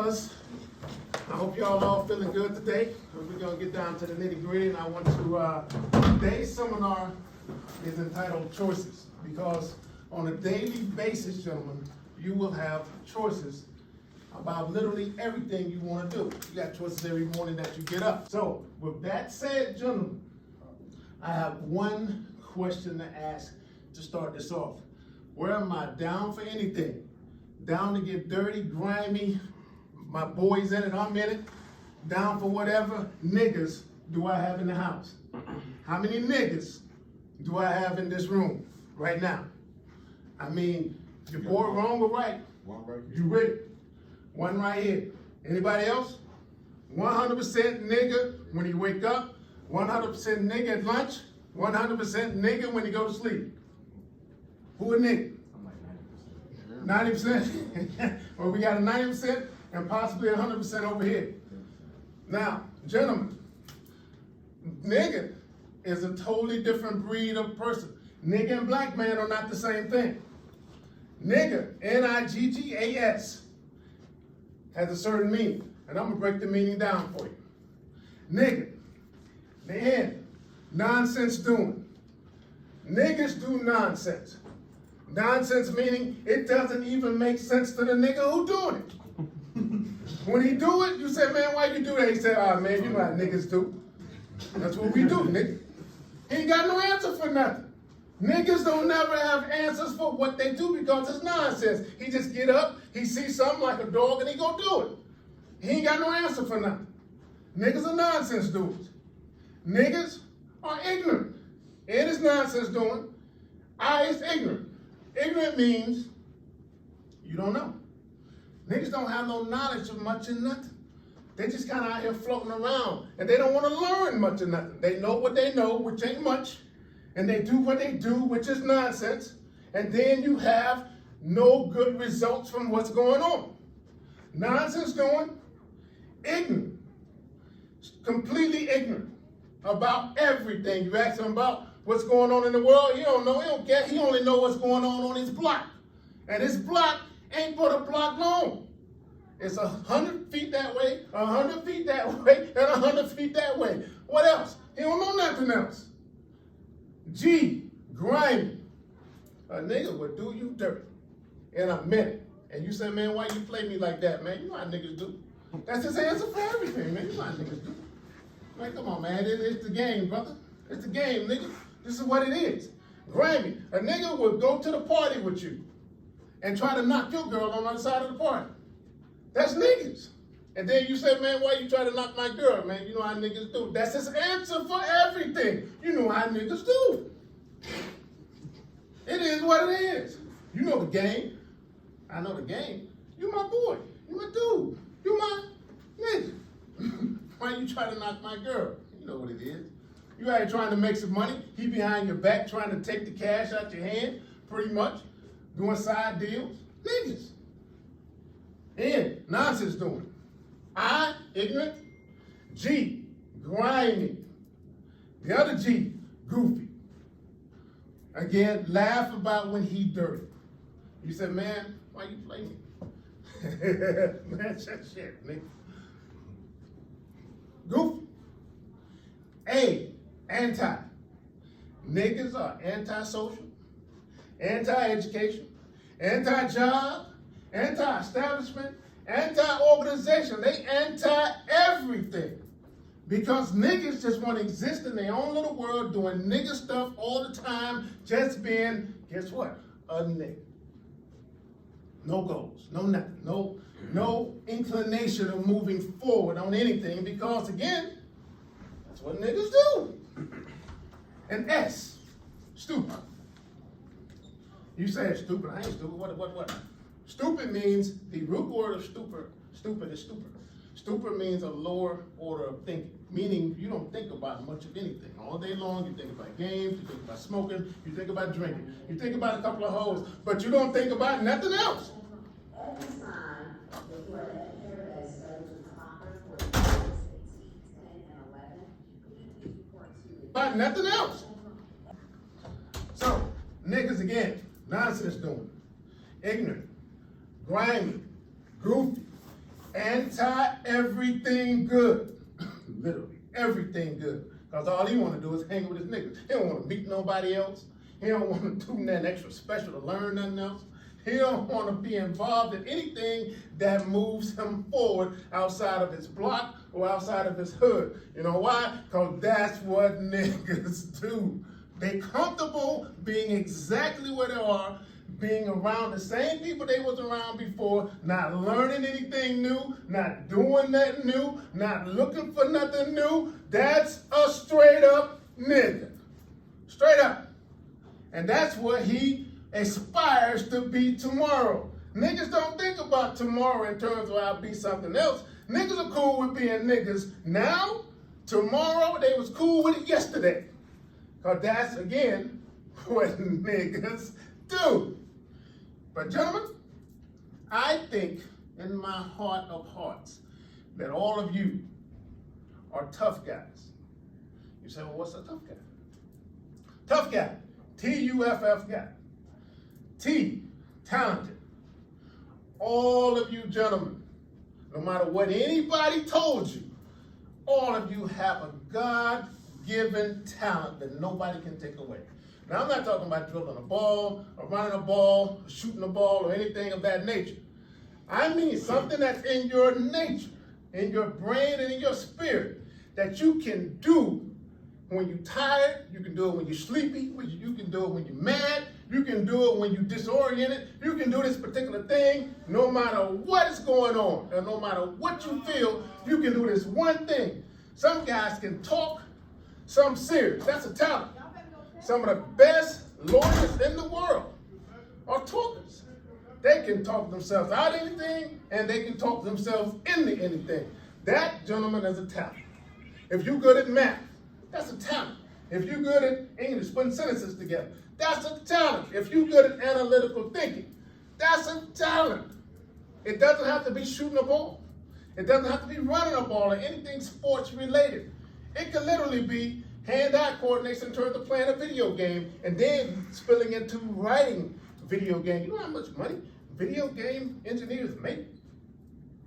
fellas. I hope y'all all feeling good today. We're gonna get down to the nitty gritty, and I want to, today's seminar is entitled Choices, because on a daily basis, gentlemen, you will have choices about literally everything you want to do. You got choices every morning that you get up. So with that said, gentlemen, I have one question to ask to start this off. Where am I down for anything? Down to get dirty, grimy, my boys in it, I'm in it. Down for whatever niggas do I have in the house? How many niggas do I have in this room right now? I mean, you're bored, wrong or right? One right here. You ready? One right here. Anybody else? 100% nigga when you wake up, 100% nigga at lunch, 100% nigga when you go to sleep. Who a nigga? I'm like 90%. 90%? Well, we got a 90% and possibly 100% over here. Now, gentlemen, nigga is a totally different breed of person. Nigga and black man are not the same thing. Nigga, N.I.G.G.A.S, has a certain meaning, and I'm gonna break the meaning down for you. Nigga, the end, nonsense doing. Niggas do nonsense. Nonsense meaning it doesn't even make sense to the nigga who doing it. When he do it, you say, man, why you do that? He said, ah, man, you know how niggas do. That's what we do, nigga. He ain't got no answer for nothing. Niggas don't never have answers for what they do because it's nonsense. He just get up, he sees something like a dog, and he go do it. He ain't got no answer for nothing. Niggas are nonsense doers. Niggas are ignorant. It is nonsense doing. I is ignorant. Ignorant means you don't know. Niggas don't have no knowledge of much and nothing. They just kind of out here floating around, and they don't want to learn much or nothing. They know what they know, which ain't much, and they do what they do, which is nonsense, and then you have no good results from what's going on. Nonsense doing, ignorant, completely ignorant about everything. You ask him about what's going on in the world, he don't know, he don't care. He only know what's going on his block. And his block ain't but a block long. It's 100 feet that way, 100 feet that way, and 100 feet that way. What else? He don't know nothing else. G, grimy. A nigga will do you dirty in a minute. And you say, man, why you play me like that, man? You know how niggas do. That's his answer for everything, man. You know how niggas do. Man, come on, man. It's the game, brother. It's the game, nigga. This is what it is. Grimy. A nigga will go to the party with you and try to knock your girl on the other side of the party. That's niggas. And then you say, man, why you try to knock my girl, man? You know how niggas do. That's his answer for everything. You know how niggas do. It is what it is. You know the game. I know the game. You my boy. You my dude. You my nigga. Why you try to knock my girl? You know what it is. You out here trying to make some money. He behind your back trying to take the cash out your hand, pretty much. Doing side deals. Niggas. N, nonsense doing. I, ignorant. G, grimy. The other G, goofy. Again, laugh about when he dirty. You said, man, why you play me? Man, shit, nigga. Goofy. A, anti. Niggas are anti-social, anti-education, anti-job, anti-establishment, anti-organization. They anti-everything. Because niggas just want to exist in their own little world doing nigga stuff all the time, just being, guess what? A nigga. No goals, no nothing, no inclination of moving forward on anything because, again, that's what niggas do. And S, stupid. You say stupid, I ain't stupid, what? Stupid means, the root word of stupid is stupid. Stupid means a lower order of thinking, meaning you don't think about much of anything. All day long, you think about games, you think about smoking, you think about drinking, you think about a couple of hoes, but you don't think about nothing else. About nothing else. So, niggas again, nonsense doing, ignorant, grimy, goofy, Anti-everything good. Literally, everything good. Because all he want to do is hang with his niggas. He don't want to meet nobody else. He don't want to do nothing extra special to learn nothing else. He don't want to be involved in anything that moves him forward outside of his block or outside of his hood. You know why? Because that's what niggas do. They comfortable being exactly where they are, being around the same people they was around before, not learning anything new, not doing nothing new, not looking for nothing new. That's a straight up nigga. Straight up. And that's what he aspires to be tomorrow. Niggas don't think about tomorrow in terms of I'll be something else. Niggas are cool with being niggas now. Tomorrow, they was cool with it yesterday. Because that's, again, what niggas do. But gentlemen, I think in my heart of hearts that all of you are tough guys. You say, well, what's a tough guy? Tough guy. T-U-F-F guy. T, talented. All of you gentlemen, no matter what anybody told you, all of you have a God-given talent that nobody can take away. Now, I'm not talking about dribbling a ball, or running a ball, or shooting a ball, or anything of that nature. I mean something that's in your nature, in your brain, and in your spirit, that you can do when you're tired, you can do it when you're sleepy, you can do it when you're mad, you can do it when you're disoriented, you can do this particular thing no matter what is going on, and no matter what you feel, you can do this one thing. Some guys can talk, some serious, that's a talent. Some of the best lawyers in the world are talkers. They can talk themselves out of anything, and they can talk themselves into anything. That, gentleman, is a talent. If you're good at math, that's a talent. If you're good at English, putting sentences together, that's a talent. If you're good at analytical thinking, that's a talent. It doesn't have to be shooting a ball. It doesn't have to be running a ball or anything sports related. It can literally be hand-eye coordination in terms of playing a video game and then spilling into writing video games. You know how much money video game engineers make?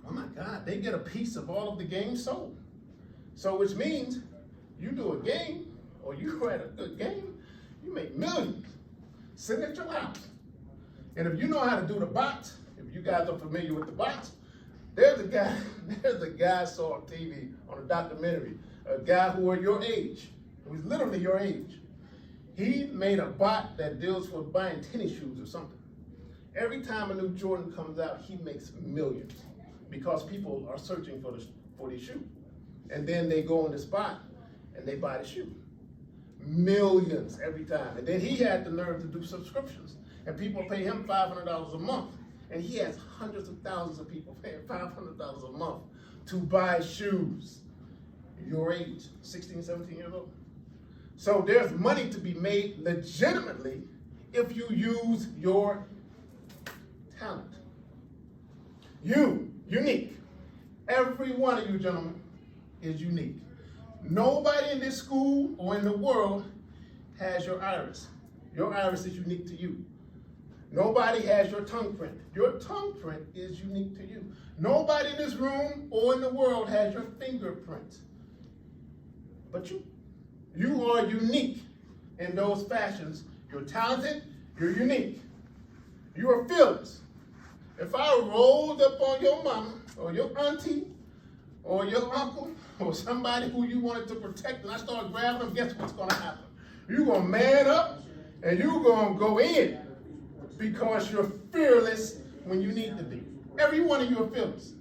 Oh my God, they get a piece of all of the games sold. So which means you do a game or you write a good game, you make millions sitting at your house. And if you know how to do the bots, if you guys are familiar with the bots, there's a guy I saw on TV on a documentary, a guy who are your age, who's literally your age. He made a bot that deals with buying tennis shoes or something. Every time a new Jordan comes out, he makes millions because people are searching for the shoe. And then they go on this bot and they buy the shoe. Millions every time. And then he had the nerve to do subscriptions. And people pay him $500 a month. And he has hundreds of thousands of people paying $500 a month to buy shoes. Your age, 16, 17 years old. So there's money to be made legitimately if you use your talent. Unique. Every one of you gentlemen is unique. Nobody in this school or in the world has your iris. Your iris is unique to you. Nobody has your tongue print. Your tongue print is unique to you. Nobody in this room or in the world has your fingerprint. But you are unique in those fashions. You're talented, you're unique. You are fearless. If I rolled up on your mama or your auntie or your uncle or somebody who you wanted to protect and I start grabbing them, guess what's gonna happen? You're gonna man up and you're gonna go in because you're fearless when you need to be. Every one of you are fearless.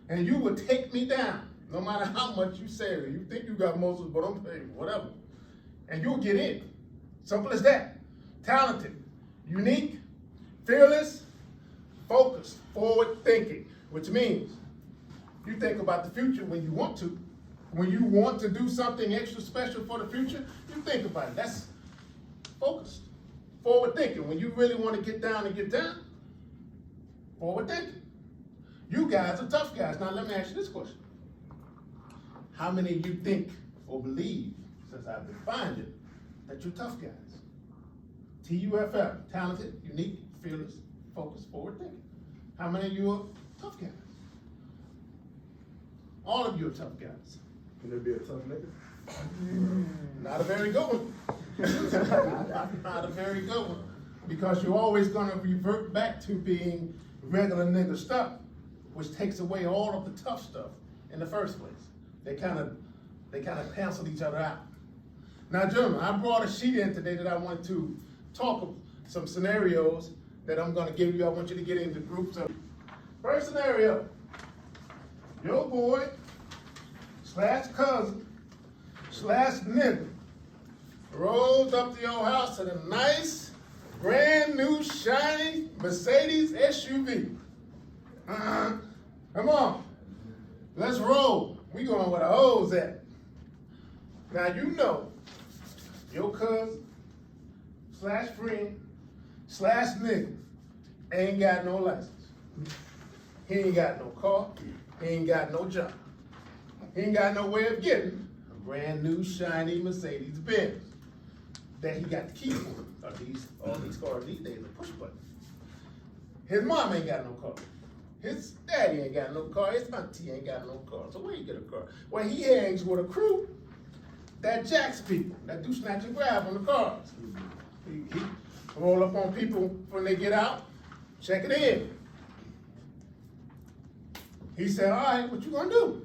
And you will take me down. No matter how much you say it, you think you got muscles, but I'm saying whatever. And you'll get in. Simple as that. Talented, unique, fearless, focused, forward thinking, which means you think about the future when you want to. When you want to do something extra special for the future, you think about it. That's focused. Forward thinking. When you really want to get down, forward thinking. You guys are tough guys. Now let me ask you this question. How many of you think or believe, since I've defined it, that you're tough guys? T-U-F-F, talented, unique, fearless, focused, forward thinking. How many of you are tough guys? All of you are tough guys. Can there be a tough nigga? Not a very good one. Not a very good one. Because you're always gonna revert back to being regular nigga stuff, which takes away all of the tough stuff in the first place. They kind of cancel each other out. Now, gentlemen, I brought a sheet in today that I want to talk of some scenarios that I'm gonna give you. I want you to get into groups of. First scenario, your boy / cousin / nigga rolls up to your house in a nice, brand new, shiny Mercedes SUV. Come on, let's roll. We going where the hoes at. Now you know your cousin / friend / nigga ain't got no license. He ain't got no car. He ain't got no job. He ain't got no way of getting a brand new shiny Mercedes Benz that he got the key for. All these cars these days are push button. His mom ain't got no car. His daddy ain't got no car. His auntie ain't got no car. So where you get a car? Well, he hangs with a crew that jacks people, that do snatch and grab on the cars. He roll up on people when they get out, check it in. He said, all right, what you gonna do?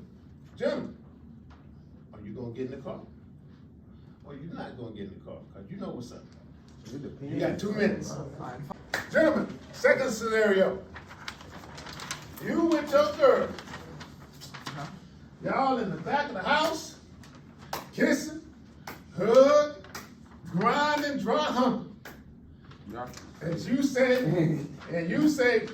Gentlemen, are you gonna get in the car? Or you're not gonna get in the car, because you know what's up. You got 2 minutes. Gentlemen, second scenario. You with your girl. Y'all in the back of the house, kissing, hug, grinding, dry humping. And you say,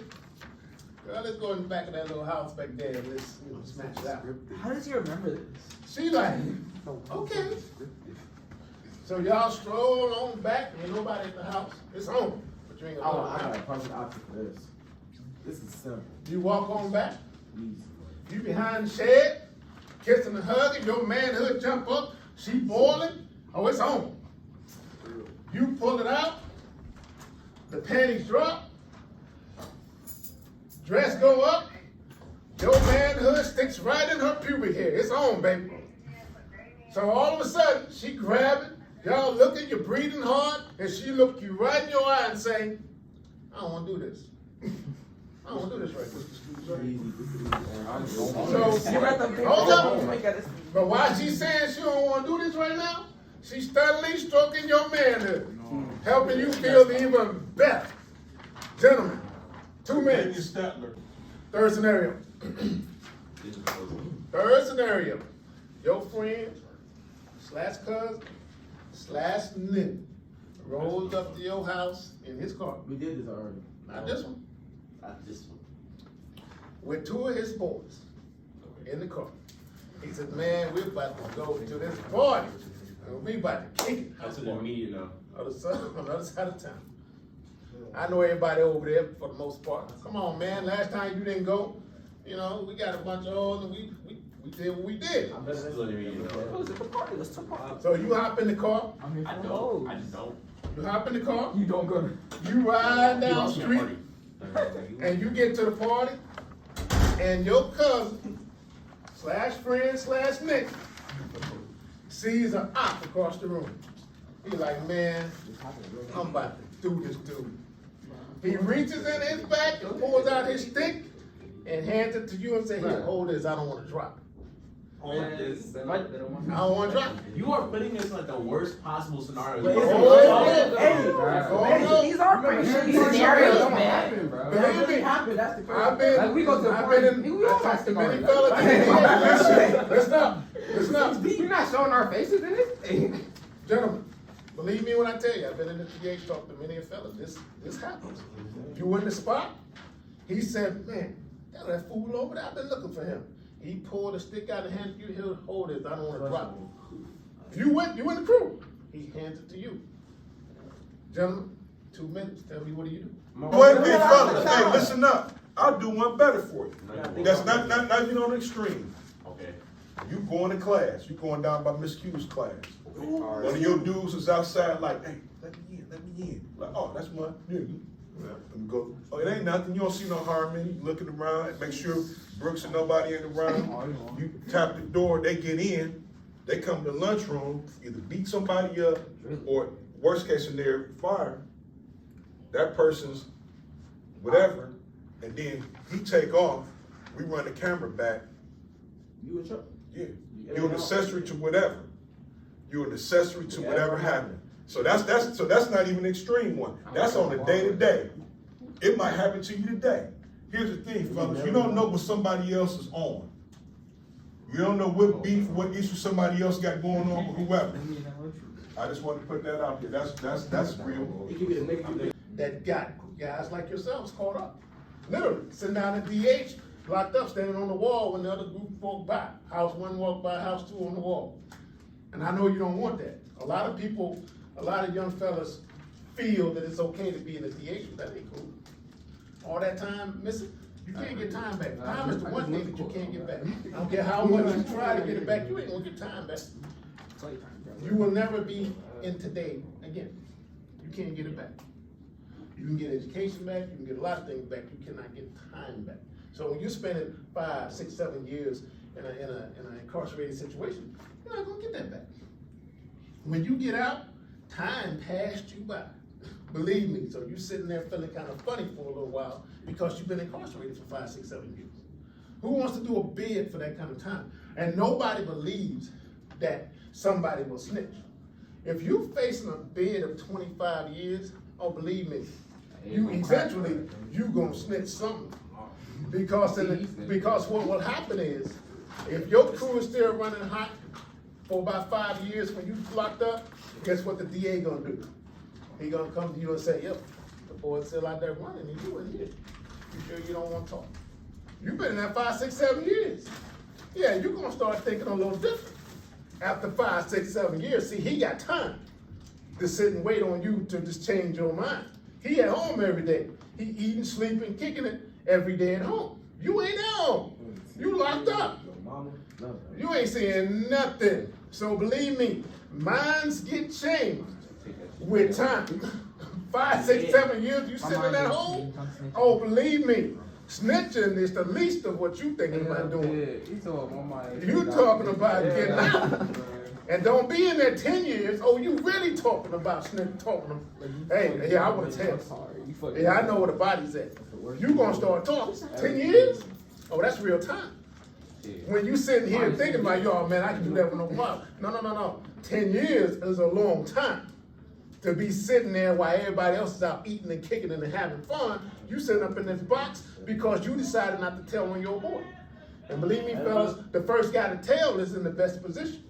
girl, let's go in the back of that little house back there and let's smash it out. How does he remember this? She like, okay. So y'all stroll on back, ain't nobody in the house. It's home, but you ain't gonna Oh, go I got out. a perfect option for this. This is simple. You walk on back, Easy. you behind the shed, kissing and hugging, your manhood jump up, she boiling, oh, it's on. You pull it out, the panties drop, dress go up, your manhood sticks right in her pubic hair. It's on, baby. So all of a sudden, she grab it, y'all looking, you're breathing hard, and she look you right in your eye and say, I don't want to do this. I don't want to do this right now. So, hold up. But while she's saying she don't want to do this right now, she's steadily stroking your manhood, helping you feel even better. Gentlemen, 2 minutes. Third scenario. Third scenario. Your friend / cousin / nigga rolls up to your house in his car. We did this already. Not this one. Not this one. With 2 of his boys in the car. He said, man, we're about to go to this party. And we about to kick it. That's what immediate now. On the other side of town. I know everybody over there for the most part. Come on, man. Last time you didn't go, we got a bunch of hoes and we did what we did. This is what immediate now. It was a party. Let's talk about it. So you hop in the car. I just don't. You hop in the car. You don't go to. You ride down the You street. party. And you get to the party, and your cousin / friend / nigga sees an op across the room. He like, man, I'm about to do this dude. He reaches in his back and pulls out his stick and hands it to you and say, here, hold this, I don't want to drop it. I don't want to drop it. You are putting this in like the worst possible scenario. These are pretty shitty scenarios, man. Believe me, That's the I've been, Like, we go to the I've party. been in, We all I talked to got many stories. fellas. Listen up. You're not showing our faces in this? Gentlemen, believe me when I tell you, I've been in the PH, talked to many fellas. This happens. You in the spot? He said, man, that fool over there, I've been looking for him. He pulled a stick out and handed you, he'll hold it, I don't want to drop it. You in the crew. He hands it to you. Gentlemen, 2 minutes, tell me what do you do? Wait, big fella, hey, listen up. I'll do one better for you. That's not you on the extreme. Okay. You going to class. You going down by Miss Q's class. One of your dudes is outside like, hey, let me in. Like, oh, that's my nigga. Yeah, and go, oh, it ain't nothing. You don't see no harm in it. You looking around, make sure Brooks and nobody in the room. You tap the door, they get in. They come to the lunchroom, either beat somebody up or worst case scenario, fire. That person's whatever, and then he take off. We run the camera back. You in trouble. Yeah, you're an accessory to whatever. You're an accessory to whatever happened. So that's not even an extreme one. That's on the day to day. It might happen to you today. Here's the thing, fellas. You don't know what somebody else is on. You don't know what beef, what issue somebody else got going on with whoever. I just want to put that out there. That's real. That got guys like yourselves caught up. Literally, sitting down at DH, locked up, standing on the wall when the other group walked by. House one walked by, house two on the wall. And I know you don't want that. A lot of people, a lot of young fellas feel that it's okay to be in the DH, but that ain't cool. All that time missing, you can't get time back. Time is the one thing that you can't get back. I don't care how much you try to get it back, you ain't gonna get time back. You will never be in today again. You can't get it back. You can get education back, you can get a lot of things back, you cannot get time back. So when you're spending 5, 6, 7 years in an incarcerated situation, you're not gonna get that back. When you get out, time passed you by. Believe me, so you're sitting there feeling kind of funny for a little while because you've been incarcerated for 5, 6, 7 years. Who wants to do a bid for that kind of time? And nobody believes that somebody will snitch. If you're facing a bid of 25 years, oh, believe me, you gonna snitch something. Because what will happen is, if your crew is still running hot for about 5 years when you locked up, guess what the DA gonna do? He gonna come to you and say, yep, the boy's still out there running and you in here. You sure you don't want to talk? You've been in there 5, 6, 7 years. Yeah, you're gonna start thinking a little different. After 5, 6, 7 years, see, he got time to sit and wait on you to just change your mind. He at home every day. He eating, sleeping, kicking it every day at home. You ain't at home. You locked up. You ain't seeing nothing. So believe me, minds get changed with time. 5, 6, 7 years you sitting in that hole. Oh, believe me, snitching is the least of what you thinking about doing. You talking about getting out. And don't be in there 10 years. Oh, you really talking about talking. Hey, yeah, I want to tell you. Yeah, I know where the body's at. You gonna start talking. 10 years? Oh, that's real time. When you sitting here thinking about, y'all, man, I can do that with no problem. No. 10 years is a long time to be sitting there while everybody else is out eating and kicking and having fun. You sitting up in this box because you decided not to tell on your boy. And believe me, fellas, the first guy to tell is in the best position.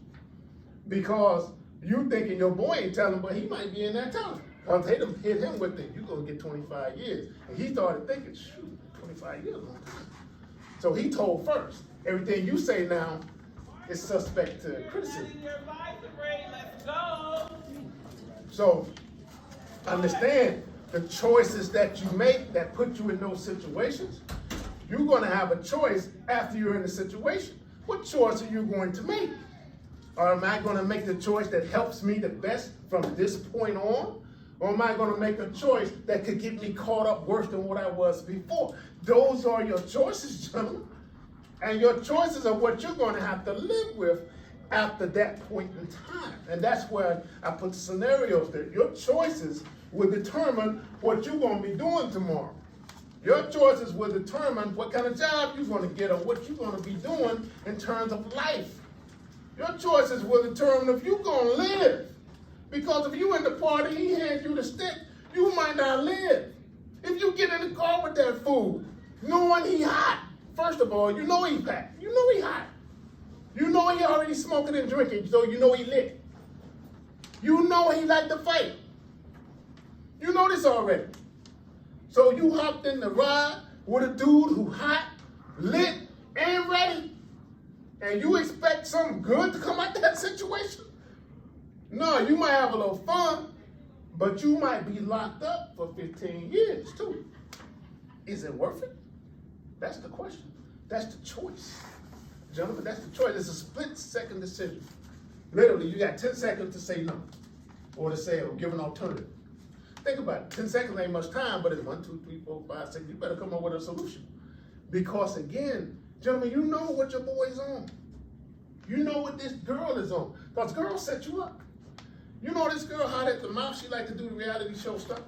Because you thinking your boy ain't telling, but he might be in there telling. Because they done hit him with it, you're going to get 25 years. And he started thinking, shoot, 25 years. So he told first. Everything you say now is suspect to criticism. So understand the choices that you make that put you in those situations. You're going to have a choice after you're in the situation. What choice are you going to make? Or am I going to make the choice that helps me the best from this point on? Or am I going to make a choice that could get me caught up worse than what I was before? Those are your choices, gentlemen. And your choices are what you're going to have to live with after that point in time. And that's where I put scenarios there. Your choices will determine what you're going to be doing tomorrow. Your choices will determine what kind of job you're going to get or what you're going to be doing in terms of life. Your choices will determine if you're going to live. Because if you in the party, he hands you the stick, you might not live. If you get in the car with that fool, knowing he hot, first of all, you know he packed. You know he hot. You know he already smoking and drinking, so you know he lit. You know he like to fight. You know this already. So you hopped in the ride with a dude who hot, lit, and ready. And you expect something good to come out of that situation? No, you might have a little fun, but you might be locked up for 15 years too. Is it worth it? That's the question. That's the choice. Gentlemen, that's the choice. It's a split-second decision. Literally, you got 10 seconds to say no, or to say, or give an alternative. Think about it. 10 seconds ain't much time, but it's 1, 2, 3, 4, 5, 6. You better come up with a solution. Because again, gentlemen, you know what your boy's on. You know what this girl is on. Because girls set you up. You know this girl hot at the mouth, she like to do the reality show stuff.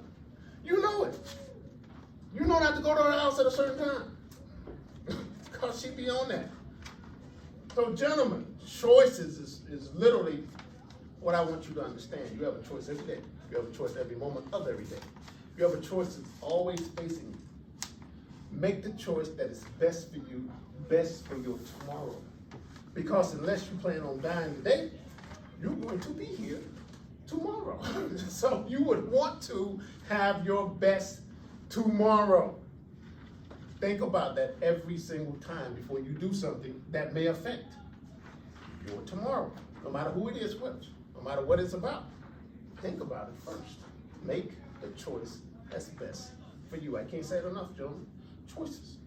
You know it. You know not to go to her house at a certain time. Because she be on that. So gentlemen, choices is literally what I want you to understand. You have a choice every day. You have a choice every moment of every day. You have a choice that's always facing you. Make the choice that is best for you, best for your tomorrow. Because unless you plan on dying today, you're going to be here tomorrow. So you would want to have your best tomorrow. Think about that every single time before you do something that may affect your tomorrow. No matter who it is with, no matter what it's about. Think about it first. Make the choice that's best for you. I can't say it enough, gentlemen. Choices.